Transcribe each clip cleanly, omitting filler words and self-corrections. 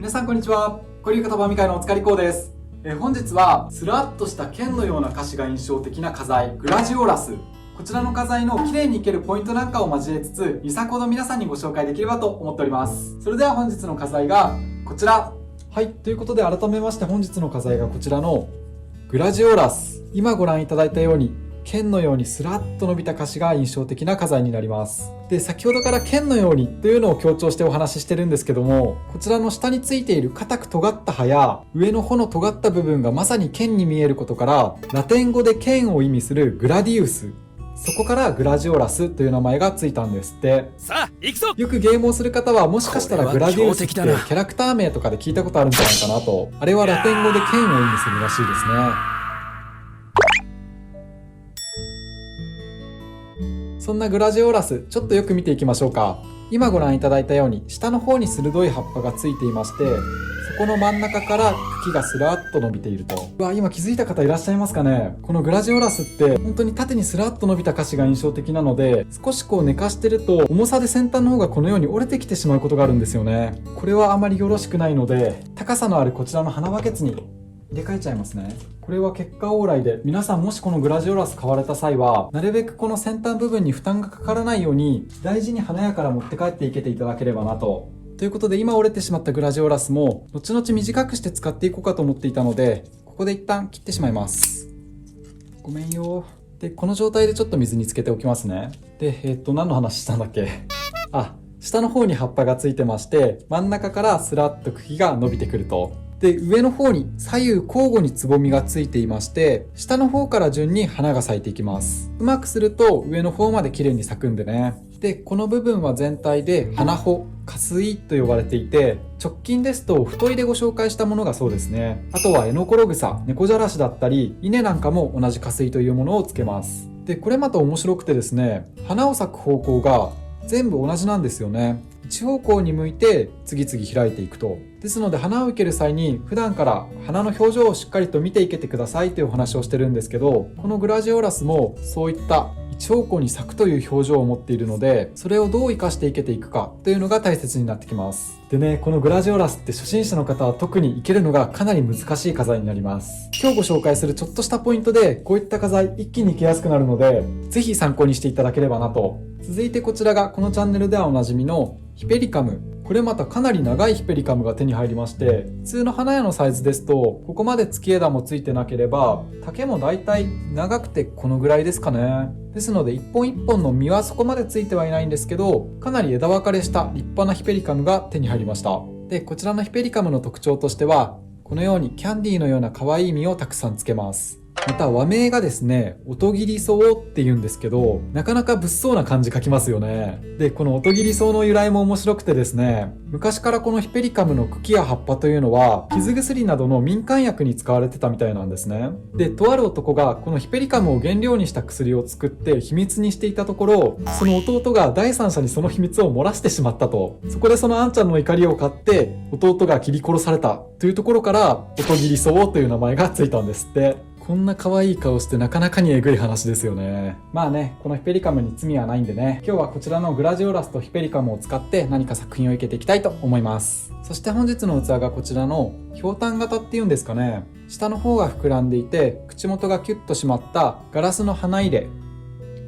皆さんこんにちは。古流型み会のおつかりこうです。本日はスラッとした剣のような歌詞が印象的な花材グラジオラス、こちらの花材の綺麗に生けるポイントなんかを交えつつ2作ほど皆さんにご紹介できればと思っております。それでは本日の花材がこちら。はい、ということで改めまして本日の花材がこちらのグラジオラス。今ご覧いただいたように剣のようにスラッと伸びた歌詞が印象的な花材になります。で、先ほどから剣のようにというのを強調してお話ししてるんですけども、こちらの下についている硬く尖った葉や上の穂の尖った部分がまさに剣に見えることからラテン語で剣を意味するグラディウス、そこからグラジオラスという名前がついたんですって。さあ行くぞ。よくゲームをする方はもしかしたらグラディウスってキャラクター名とかで聞いたことあるんじゃないかなと。あれはラテン語で剣を意味するらしいですね。そんなグラジオラス、ちょっとよく見ていきましょうか。今ご覧いただいたように下の方に鋭い葉っぱがついていまして、そこの真ん中から茎がスラッと伸びていると。うわ、今気づいた方いらっしゃいますかね。このグラジオラスって本当に縦にスラッと伸びた歌詞が印象的なので、少しこう寝かしてると重さで先端の方がこのように折れてきてしまうことがあるんですよね。これはあまりよろしくないので、高さのあるこちらの花バケツに入れ替えちゃいますね。これは結果オーライで、皆さんもしこのグラジオラス買われた際はなるべくこの先端部分に負担がかからないように大事に華やから持って帰っていけていただければなと。ということで今折れてしまったグラジオラスも後々短くして使っていこうかと思っていたので、ここで一旦切ってしまいます。ごめんよ。で、この状態でちょっと水につけておきますね。で、何の話したんだっけ。下の方に葉っぱがついてまして、真ん中からスラッと茎が伸びてくると。で、上の方に左右交互につぼみがついていまして、下の方から順に花が咲いていきます。うまくすると上の方まで綺麗に咲くんでね。で、この部分は全体で花穂、花穂と呼ばれていて、直近ですと太いでご紹介したものがそうですね。あとはエノコログサ、猫じゃらしだったり、稲なんかも同じ花穂というものをつけます。で、これまた面白くてですね、花を咲く方向が全部同じなんですよね。一方向に向いて次々開いていくと。ですので花を生ける際に普段から花の表情をしっかりと見ていけてくださいというお話をしてるんですけど、このグラジオラスもそういった一方向に咲くという表情を持っているので、それをどう生かしていけていくかというのが大切になってきます。でね、このグラジオラスって初心者の方は特に生けるのがかなり難しい花材になります。今日ご紹介するちょっとしたポイントでこういった花材一気に生けやすくなるので、ぜひ参考にしていただければなと。続いてこちらがこのチャンネルではおなじみのヒペリカム。これまたかなり長いヒペリカムが手に入りまして、普通の花屋のサイズですとここまで付き枝もついてなければ丈もだいたい長くてこのぐらいですかね。ですので一本一本の実はそこまでついてはいないんですけど、かなり枝分かれした立派なヒペリカムが手に入りました。で、こちらのヒペリカムの特徴としては、このようにキャンディーのような可愛い実をたくさんつけます。また和名がですね、音切り草って言うんですけど、なかなか物騒な感じ書きますよね。で、この音切り草の由来も面白くてですね、昔からこのヒペリカムの茎や葉っぱというのは傷薬などの民間薬に使われてたみたいなんですね。で、とある男がこのヒペリカムを原料にした薬を作って秘密にしていたところ、その弟が第三者にその秘密を漏らしてしまったと。そこでそのあんちゃんの怒りを買って弟が切り殺されたというところから音切り草という名前がついたんですって。こんな可愛い顔してなかなかにえぐい話ですよね。まあね、このヒペリカムに罪はないんでね、今日はこちらのグラジオラスとヒペリカムを使って何か作品を生けていきたいと思います。そして本日の器がこちらのひょうたん型っていうんですかね。下の方が膨らんでいて口元がキュッと締まったガラスの花入れ。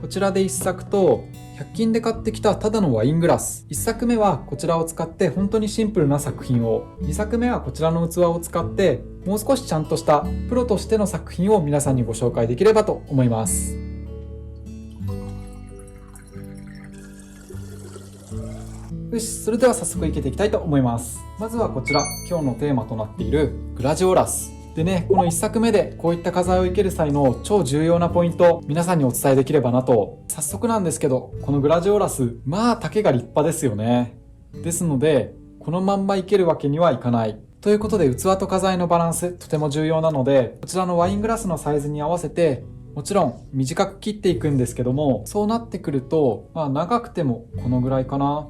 こちらで1作と、100均で買ってきたただのワイングラス。1作目はこちらを使って本当にシンプルな作品を、2作目はこちらの器を使ってもう少しちゃんとしたプロとしての作品を皆さんにご紹介できればと思います。よし、それでは早速生けていきたいと思います。まずはこちら、今日のテーマとなっているグラジオラス。でね、この1作目でこういった花材を生ける際の超重要なポイント、皆さんにお伝えできればなと。早速なんですけど、このグラジオラス、まあ丈が立派ですよね。ですので、このまんま生けるわけにはいかない。ということで器と花材のバランス、とても重要なので、こちらのワイングラスのサイズに合わせて、もちろん短く切っていくんですけども、そうなってくると、まあ長くてもこのぐらいかな。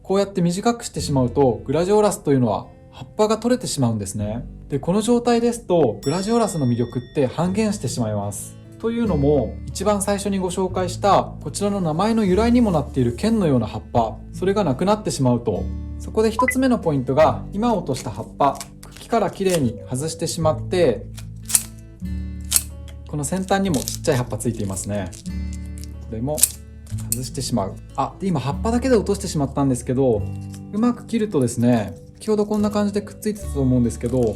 こうやって短くしてしまうと、グラジオラスというのは葉っぱが取れてしまうんですね。で、この状態ですとグラジオラスの魅力って半減してしまいます。というのも、一番最初にご紹介したこちらの名前の由来にもなっている剣のような葉っぱ、それがなくなってしまうと、そこで1つ目のポイントが、今落とした葉っぱ、茎からきれいに外してしまって、この先端にもちっちゃい葉っぱついていますね。これも外してしまう。で今葉っぱだけで落としてしまったんですけど、うまく切るとですね、先ほどこんな感じでくっついてたと思うんですけど、こ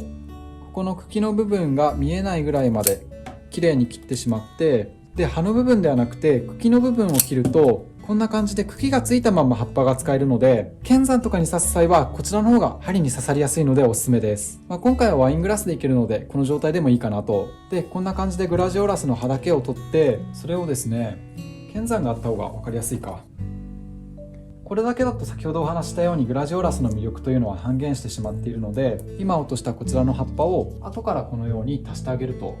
この茎の部分が見えないぐらいまで綺麗に切ってしまって、で葉の部分ではなくて茎の部分を切ると、こんな感じで茎がついたまま葉っぱが使えるので、剣山とかに刺す際はこちらの方が針に刺さりやすいのでおすすめです。今回はワイングラスでいけるのでこの状態でもいいかなと。でこんな感じでグラジオラスの葉だけを取って、それをですね、剣山があった方が分かりやすいか。これだけだと先ほどお話したようにグラジオラスの魅力というのは半減してしまっているので、今落としたこちらの葉っぱを後からこのように足してあげると、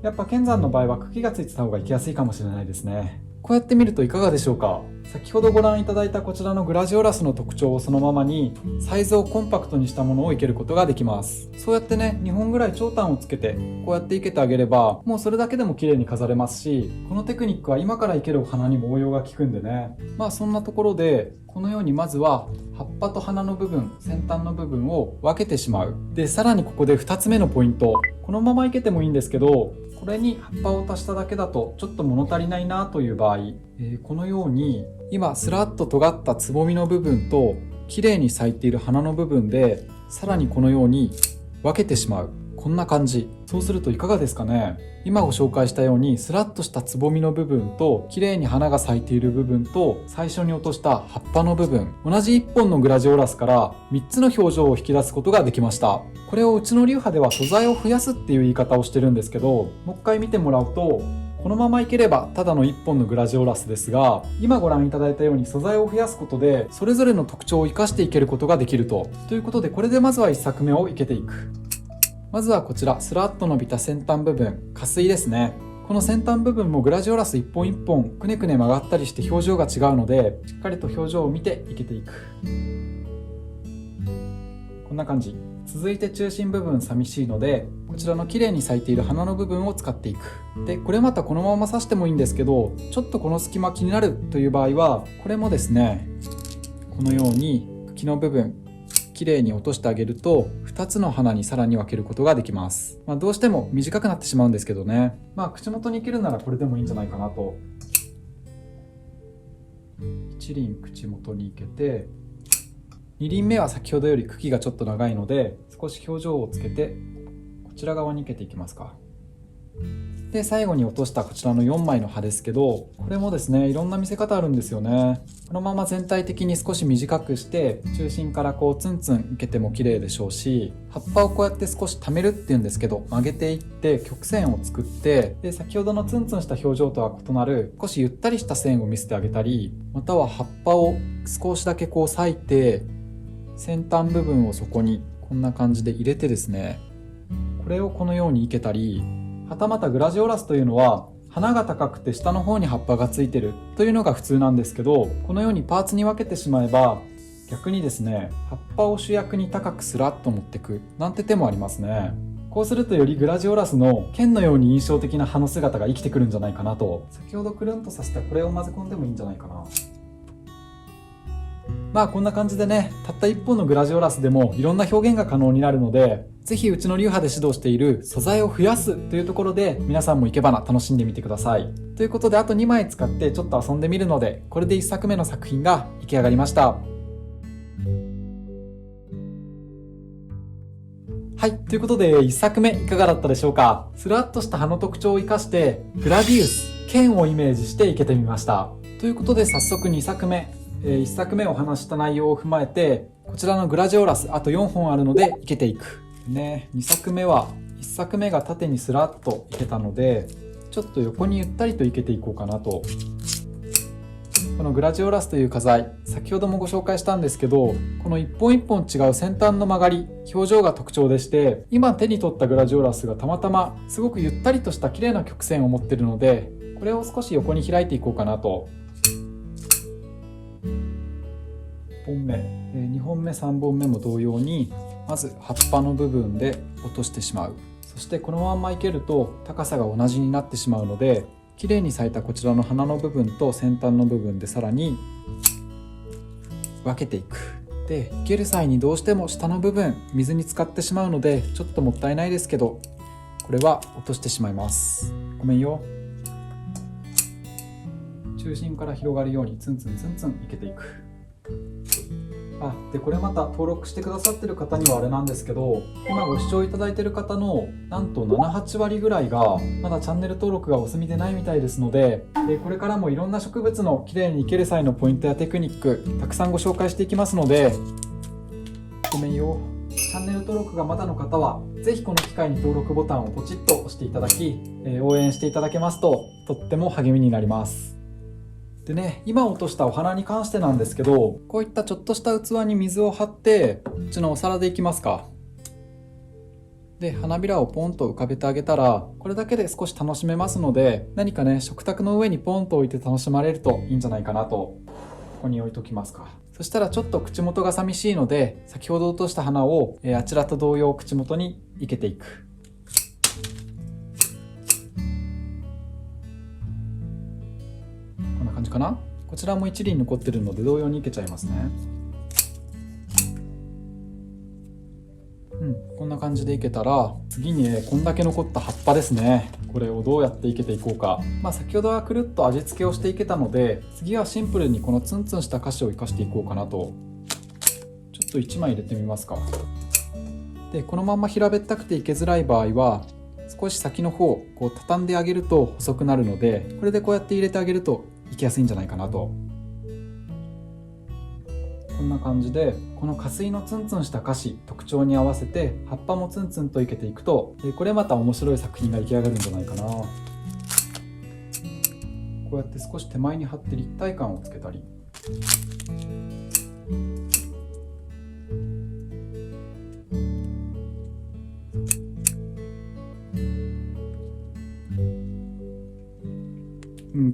やっぱ剣山の場合は茎がついてた方がいきやすいかもしれないですね。こうやって見るといかがでしょうか。先ほどご覧いただいたこちらのグラジオラスの特徴をそのままにサイズをコンパクトにしたものを生けることができます。そうやってね、2本ぐらい長短をつけてこうやって生けてあげれば、もうそれだけでも綺麗に飾れますし、このテクニックは今から生けるお花にも応用が効くんでね。そんなところで、このようにまずは葉っぱと花の部分、先端の部分を分けてしまう。でさらにここで2つ目のポイント、このまま生けてもいいんですけど、これに葉っぱを足しただけだとちょっと物足りないなという場合、このように今スラッと尖ったつぼみの部分と綺麗に咲いている花の部分で、さらにこのように分けてしまう。こんな感じ。そうするといかがですかね。今ご紹介したようにスラッとしたつぼみの部分と綺麗に花が咲いている部分と最初に落とした葉っぱの部分、同じ1本のグラジオラスから3つの表情を引き出すことができました。これをうちの流派では素材を増やすっていう言い方をしてるんですけど、もう一回見てもらうと、このままいければただの1本のグラジオラスですが、今ご覧いただいたように素材を増やすことでそれぞれの特徴を生かしていけることができるということで、これでまずは1作目をいけていく。まずはこちら、スラッと伸びた先端部分、花穂ですね。この先端部分もグラジオラス一本一本くねくね曲がったりして表情が違うので、しっかりと表情を見ていけていく。こんな感じ。続いて中心部分寂しいので、こちらの綺麗に咲いている花の部分を使っていく。でこれまたこのまま刺してもいいんですけど、ちょっとこの隙間気になるという場合は、これもですね、このように茎の部分綺麗に落としてあげると2つの花にさらに分けることができます。どうしても短くなってしまうんですけどね、口元にいけるならこれでもいいんじゃないかなと。1輪口元にいけて、2輪目は先ほどより茎がちょっと長いので少し表情をつけてこちら側にいけていきますか。で最後に落としたこちらの4枚の葉ですけど、これもですね、いろんな見せ方あるんですよね。このまま全体的に少し短くして中心からこうツンツンいけても綺麗でしょうし、葉っぱをこうやって少し溜めるっていうんですけど、曲げていって曲線を作って、で先ほどのツンツンした表情とは異なる少しゆったりした線を見せてあげたり、または葉っぱを少しだけこう裂いて先端部分をそこにこんな感じで入れてですね、これをこのようにいけたり、はたまたグラジオラスというのは花が高くて下の方に葉っぱがついてるというのが普通なんですけど、このようにパーツに分けてしまえば逆にですね、葉っぱを主役に高くスラッと持ってくなんて手もありますね。こうするとよりグラジオラスの剣のように印象的な葉の姿が生きてくるんじゃないかなと。先ほどくるんとさせたこれを混ぜ込んでもいいんじゃないかな。こんな感じでね、たった1本のグラジオラスでもいろんな表現が可能になるので、ぜひうちの流派で指導している素材を増やすというところで皆さんも生け花楽しんでみてください。ということであと2枚使ってちょっと遊んでみるので、これで1作目の作品が出来上がりました。はい、ということで1作目いかがだったでしょうか。スラッとした葉の特徴を生かしてグラディウス、剣をイメージして生けてみました。ということで早速2作目。1作目お話した内容を踏まえて、こちらのグラジオラスあと4本あるのでいけていく、2作目は1作目が縦にスラッといけたので、ちょっと横にゆったりといけていこうかなと。このグラジオラスという花材、先ほどもご紹介したんですけど、この一本一本違う先端の曲がり、表情が特徴でして、今手に取ったグラジオラスがたまたますごくゆったりとした綺麗な曲線を持っているので、これを少し横に開いていこうかなと。1本目、2本目3本目も同様に、まず葉っぱの部分で落としてしまう。そしてこのまんまいけると高さが同じになってしまうので、綺麗に咲いたこちらの花の部分と先端の部分でさらに分けていく。で生ける際にどうしても下の部分水に浸かってしまうのでちょっともったいないですけど、これは落としてしまいます。ごめんよ。中心から広がるようにツンツンツンツンいけていく。でこれまた登録してくださってる方にはあれなんですけど、今ご視聴いただいてる方のなんと 7,8 割ぐらいがまだチャンネル登録がお済みでないみたいですので、これからもいろんな植物のきれいに生ける際のポイントやテクニックたくさんご紹介していきますので、ごめんよ。チャンネル登録がまだの方はぜひこの機会に登録ボタンをポチッと押していただき、応援していただけますととっても励みになります。でね、今落としたお花に関してなんですけど、こういったちょっとした器に水を張ってこっちのお皿でいきますか。で花びらをポンと浮かべてあげたらこれだけで少し楽しめますので、何かね食卓の上にポンと置いて楽しまれるといいんじゃないかなと。ここに置いときますか。そしたらちょっと口元が寂しいので先ほど落とした花をあちらと同様口元に生けていく。こんな感じかな。こちらも一輪残ってるので同様に生けちゃいますね。こんな感じでいけたら次にこんだけ残った葉っぱですね。これをどうやっていけていこうか。先ほどはくるっと味付けをしていけたので、次はシンプルにこのツンツンした菓子を生かしていこうかなと。ちょっと1枚入れてみますか。でこのまんま平べったくていけづらい場合は少し先の方こう畳んであげると細くなるので、これでこうやって入れてあげるといきやすいんじゃないかなと。こんな感じでこの花水のツンツンした菓子特徴に合わせて葉っぱもツンツンといけていくと、これまた面白い作品が出来上がるんじゃないかな。こうやって少し手前に貼って立体感をつけたり、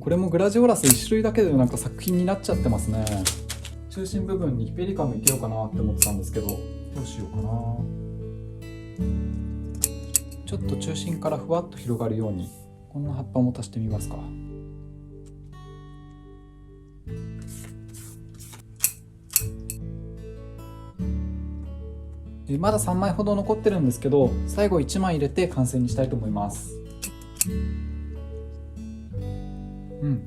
これもグラジオラス1種類だけでなんか作品になっちゃってますね。中心部分にヒペリカムいけようかなって思ってたんですけど、どうしようかな。ちょっと中心からふわっと広がるようにこんな葉っぱも足してみますか。まだ3枚ほど残ってるんですけど、最後1枚入れて完成にしたいと思います。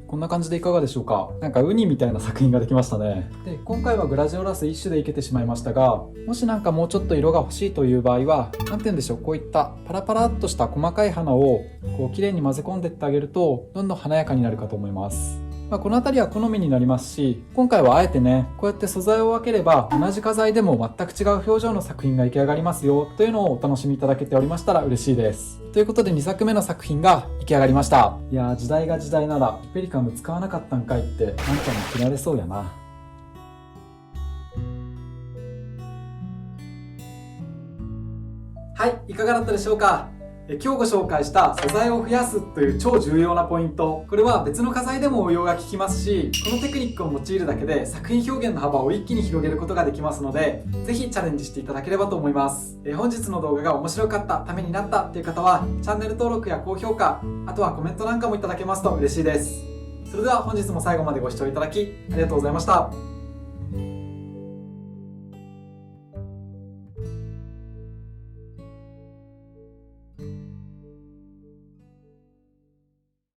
こんな感じでいかがでしょうか。なんかウニみたいな作品ができましたね。で今回はグラジオラス1種でいけてしまいましたが、もしなんかもうちょっと色が欲しいという場合は何て言うんでしょう、こういったパラパラっとした細かい花をこう綺麗に混ぜ込んでいってあげるとどんどん華やかになるかと思います。この辺りは好みになりますし、今回はあえてねこうやって素材を分ければ同じ花材でも全く違う表情の作品が出来上がりますよというのをお楽しみいただけておりましたら嬉しいです。ということで2作目の作品が出来上がりました。いやー、時代が時代ならヒペリカム使わなかったんかいってなんかも切られそうやな。はい、いかがだったでしょうか。今日ご紹介した素材を増やすという超重要なポイント、これは別の花材でも応用が効きますし、このテクニックを用いるだけで作品表現の幅を一気に広げることができますので、ぜひチャレンジしていただければと思います。本日の動画が面白かった、ためになったという方はチャンネル登録や高評価、あとはコメントなんかもいただけますと嬉しいです。それでは本日も最後までご視聴いただきありがとうございました。